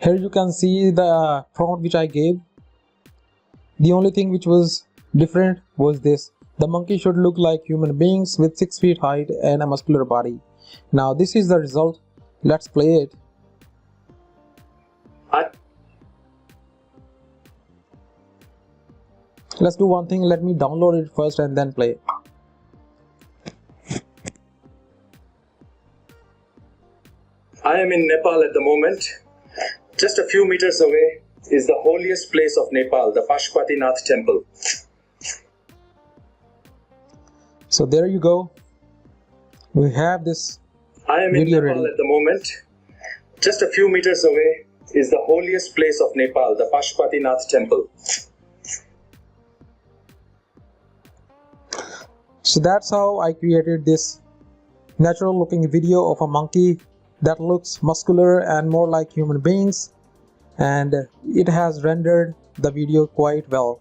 Here you can see the prompt which I gave. The only thing which was different was this: the monkey should look like human beings with 6 feet height and a muscular body. Now this is the result. Let's play it. Let's do one thing. Let me download it first and then play. I am in Nepal at the moment. Just a few meters away is the holiest place of Nepal, the Pashupatinath temple. So there you go. We have this I am in video Nepal ready. at the moment. Just a few meters away is the holiest place of Nepal, the Pashupatinath temple. So that's how I created this natural looking video of a monkey that looks muscular and more like human beings, and it has rendered the video quite well.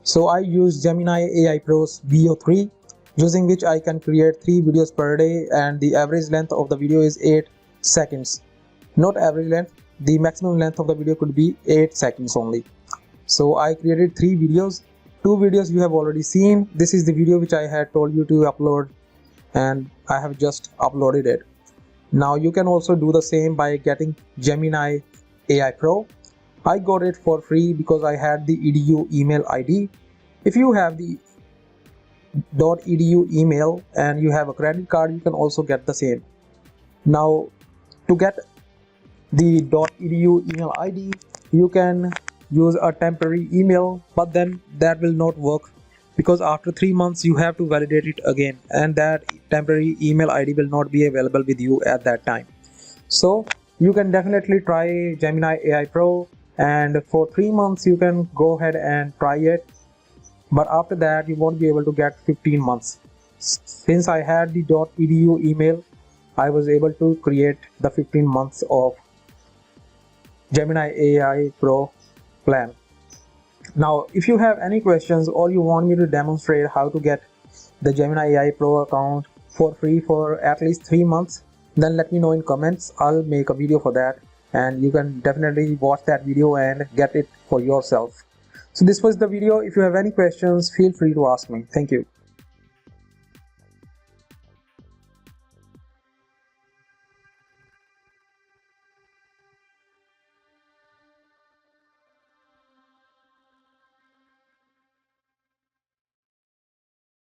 So I use Gemini AI Pro's VO3, using which I can create 3 videos per day, and the average length of the video is 8 seconds. Not average length, the maximum length of the video could be 8 seconds only. So I created 3 videos. 2 videos you have already seen. This is the video which I had told you to upload, and I have just uploaded it. Now you can also do the same by getting Gemini AI Pro. I got it for free because I had the edu email ID. If you have the .edu email and you have a credit card, you can also get the same. Now to get the .edu email ID, you can use a temporary email, but then that will not work because after 3 months you have to validate it again, and that temporary email ID will not be available with you at that time. So you can definitely try Gemini AI Pro, and for 3 months you can go ahead and try it, but after that you won't be able to get 15 months. Since I had the .edu email, I was able to create the 15 months of Gemini AI Pro plan. Now if you have any questions or you want me to demonstrate how to get the Gemini AI Pro account for free for at least 3 months, then let me know in comments. I'll make a video for that, and you can definitely watch that video and get it for yourself. So this was the video. If you have any questions, feel free to ask me. Thank you.